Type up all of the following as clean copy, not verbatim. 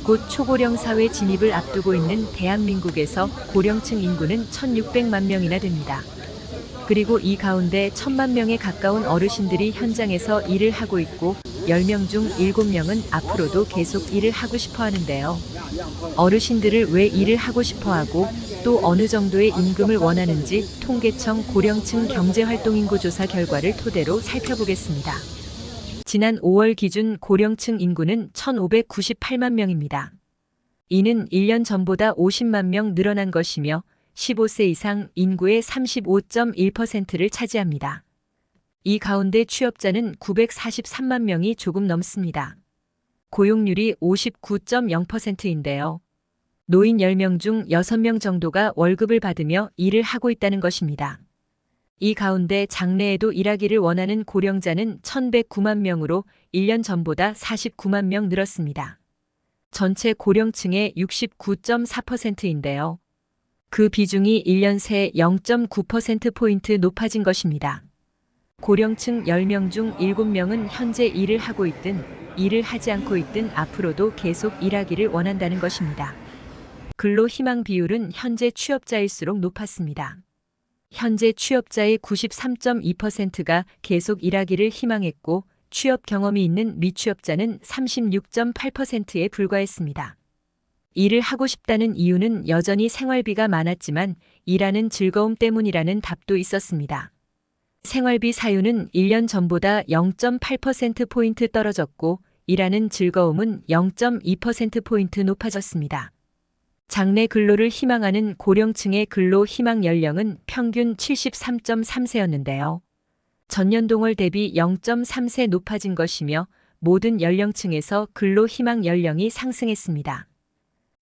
곧 초고령 사회 진입을 앞두고 있는 대한민국에서 고령층 인구는 1,600만 명이나 됩니다. 그리고 이 가운데 1,000만 명에 가까운 어르신들이 현장에서 일을 하고 있고 10명 중 7명은 앞으로도 계속 일을 하고 싶어 하는데요. 어르신들을 왜 일을 하고 싶어 하고 또 어느 정도의 임금을 원하는지 통계청 고령층 경제활동인구 조사 결과를 토대로 살펴보겠습니다. 지난 5월 기준 고령층 인구는 1,598만 명입니다. 이는 1년 전보다 50만 명 늘어난 것이며 15세 이상 인구의 35.1%를 차지합니다. 이 가운데 취업자는 943만 명이 조금 넘습니다. 고용률이 59.0%인데요. 노인 10명 중 6명 정도가 월급을 받으며 일을 하고 있다는 것입니다. 이 가운데 장래에도 일하기를 원하는 고령자는 1,109만 명으로 1년 전보다 49만 명 늘었습니다. 전체 고령층의 69.4%인데요. 그 비중이 1년 새 0.9%포인트 높아진 것입니다. 고령층 10명 중 7명은 현재 일을 하고 있든 일을 하지 않고 있든 앞으로도 계속 일하기를 원한다는 것입니다. 근로 희망 비율은 현재 취업자일수록 높았습니다. 현재 취업자의 93.2%가 계속 일하기를 희망했고 취업 경험이 있는 미취업자는 36.8%에 불과했습니다. 일을 하고 싶다는 이유는 여전히 생활비가 많았지만 일하는 즐거움 때문이라는 답도 있었습니다. 생활비 사유는 1년 전보다 0.8%포인트 떨어졌고 일하는 즐거움은 0.2%포인트 높아졌습니다. 장래 근로를 희망하는 고령층의 근로 희망 연령은 평균 73.3세였는데요. 전년 동월 대비 0.3세 높아진 것이며 모든 연령층에서 근로 희망 연령이 상승했습니다.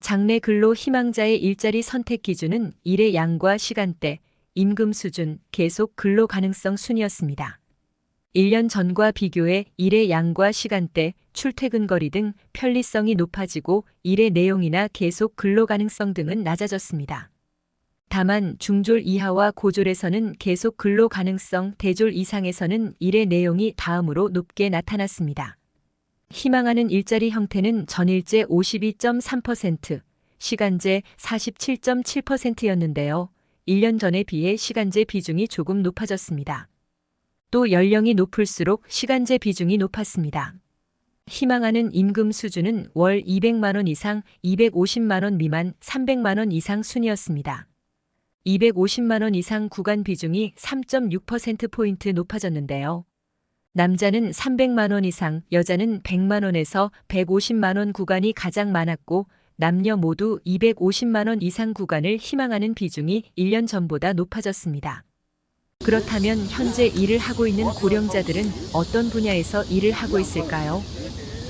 장래 근로 희망자의 일자리 선택 기준은 일의 양과 시간대, 임금 수준, 계속 근로 가능성 순이었습니다. 1년 전과 비교해 일의 양과 시간대, 출퇴근 거리 등 편리성이 높아지고 일의 내용이나 계속 근로 가능성 등은 낮아졌습니다. 다만 중졸 이하와 고졸에서는 계속 근로 가능성, 대졸 이상에서는 일의 내용이 다음으로 높게 나타났습니다. 희망하는 일자리 형태는 전일제 52.3%, 시간제 47.7%였는데요. 1년 전에 비해 시간제 비중이 조금 높아졌습니다. 또 연령이 높을수록 시간제 비중이 높았습니다. 희망하는 임금 수준은 월 200만 원 이상, 250만 원 미만, 300만 원 이상 순이었습니다. 250만 원 이상 구간 비중이 3.6%포인트 높아졌는데요. 남자는 300만 원 이상, 여자는 100만 원에서 150만 원 구간이 가장 많았고 남녀 모두 250만 원 이상 구간을 희망하는 비중이 1년 전보다 높아졌습니다. 그렇다면 현재 일을 하고 있는 고령자들은 어떤 분야에서 일을 하고 있을까요?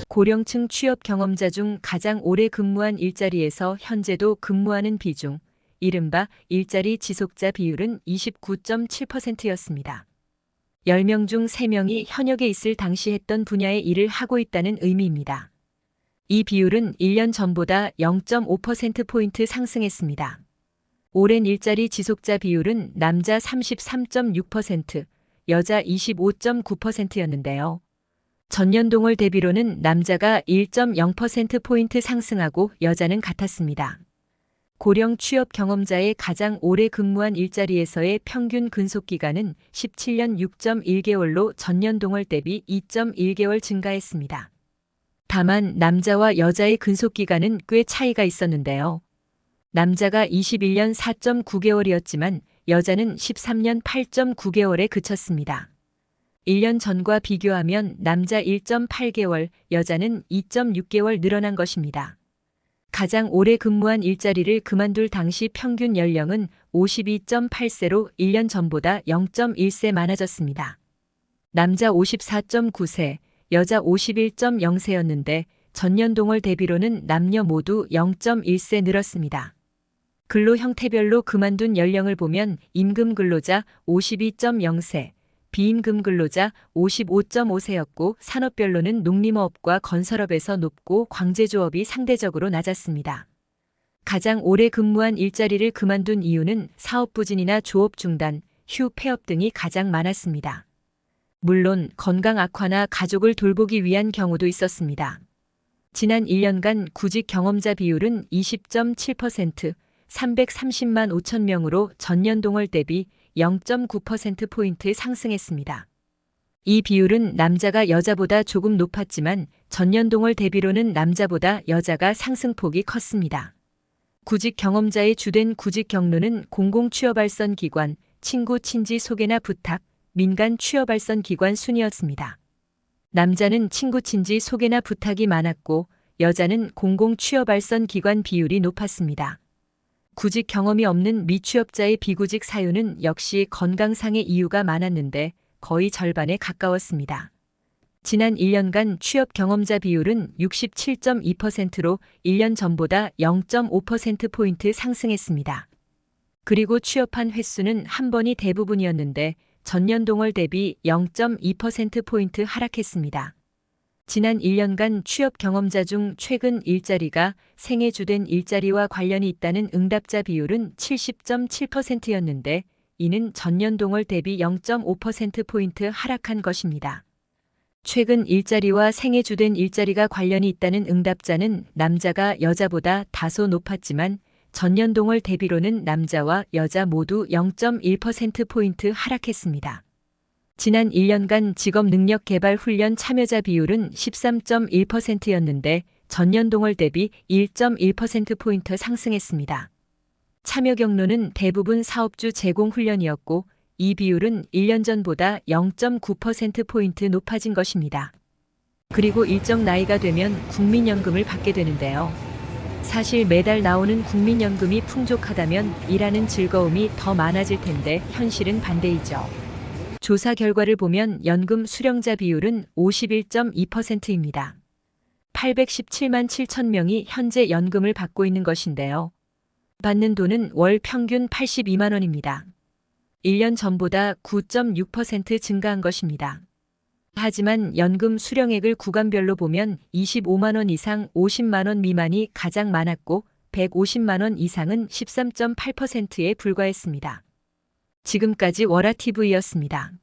고령층 취업 경험자 중 가장 오래 근무한 일자리에서 현재도 근무하는 비중, 이른바 일자리 지속자 비율은 29.7%였습니다. 10명 중 3명이 현역에 있을 당시 했던 분야의 일을 하고 있다는 의미입니다. 이 비율은 1년 전보다 0.5%포인트 상승했습니다. 오랜 일자리 지속자 비율은 남자 33.6%, 여자 25.9%였는데요. 전년 동월 대비로는 남자가 1.0%포인트 상승하고 여자는 같았습니다. 고령 취업 경험자의 가장 오래 근무한 일자리에서의 평균 근속기간은 17년 6.1개월로 전년 동월 대비 2.1개월 증가했습니다. 다만 남자와 여자의 근속기간은 꽤 차이가 있었는데요. 남자가 21년 4.9개월이었지만 여자는 13년 8.9개월에 그쳤습니다. 1년 전과 비교하면 남자 1.8개월, 여자는 2.6개월 늘어난 것입니다. 가장 오래 근무한 일자리를 그만둘 당시 평균 연령은 52.8세로 1년 전보다 0.1세 많아졌습니다. 남자 54.9세, 여자 51.0세였는데 전년 동월 대비로는 남녀 모두 0.1세 늘었습니다. 근로 형태별로 그만둔 연령을 보면 임금 근로자 52.0세, 비임금 근로자 55.5세였고 산업별로는 농림업과 건설업에서 높고 광제조업이 상대적으로 낮았습니다. 가장 오래 근무한 일자리를 그만둔 이유는 사업 부진이나 조업 중단, 휴 폐업 등이 가장 많았습니다. 물론 건강 악화나 가족을 돌보기 위한 경우도 있었습니다. 지난 1년간 구직 경험자 비율은 20.7%, 330만 5천 명으로 전년 동월 대비 0.9%포인트 상승했습니다. 이 비율은 남자가 여자보다 조금 높았지만 전년 동월 대비로는 남자보다 여자가 상승폭이 컸습니다. 구직 경험자의 주된 구직 경로는 공공취업알선기관, 친구 친지 소개나 부탁, 민간 취업알선기관 순이었습니다. 남자는 친구 친지 소개나 부탁이 많았고 여자는 공공취업알선기관 비율이 높았습니다. 구직 경험이 없는 미취업자의 비구직 사유는 역시 건강상의 이유가 많았는데 거의 절반에 가까웠습니다. 지난 1년간 취업 경험자 비율은 67.2%로 1년 전보다 0.5%포인트 상승했습니다. 그리고 취업한 횟수는 한 번이 대부분이었는데 전년 동월 대비 0.2%포인트 하락했습니다. 지난 1년간 취업 경험자 중 최근 일자리가 생애 주된 일자리와 관련이 있다는 응답자 비율은 70.7%였는데 이는 전년 동월 대비 0.5%포인트 하락한 것입니다. 최근 일자리와 생애 주된 일자리가 관련이 있다는 응답자는 남자가 여자보다 다소 높았지만 전년 동월 대비로는 남자와 여자 모두 0.1%포인트 하락했습니다. 지난 1년간 직업능력개발훈련 참여자 비율은 13.1%였는데 전년 동월 대비 1.1%포인트 상승했습니다. 참여 경로는 대부분 사업주 제공 훈련이었고 이 비율은 1년 전보다 0.9%포인트 높아진 것입니다. 그리고 일정 나이가 되면 국민연금을 받게 되는데요. 사실 매달 나오는 국민연금이 풍족하다면 일하는 즐거움이 더 많아질 텐데 현실은 반대이죠. 조사 결과를 보면 연금 수령자 비율은 51.2%입니다. 817만 7천 명이 현재 연금을 받고 있는 것인데요. 받는 돈은 월 평균 82만 원입니다. 1년 전보다 9.6% 증가한 것입니다. 하지만 연금 수령액을 구간별로 보면 25만 원 이상 50만 원 미만이 가장 많았고 150만 원 이상은 13.8%에 불과했습니다. 지금까지 워라TV였습니다.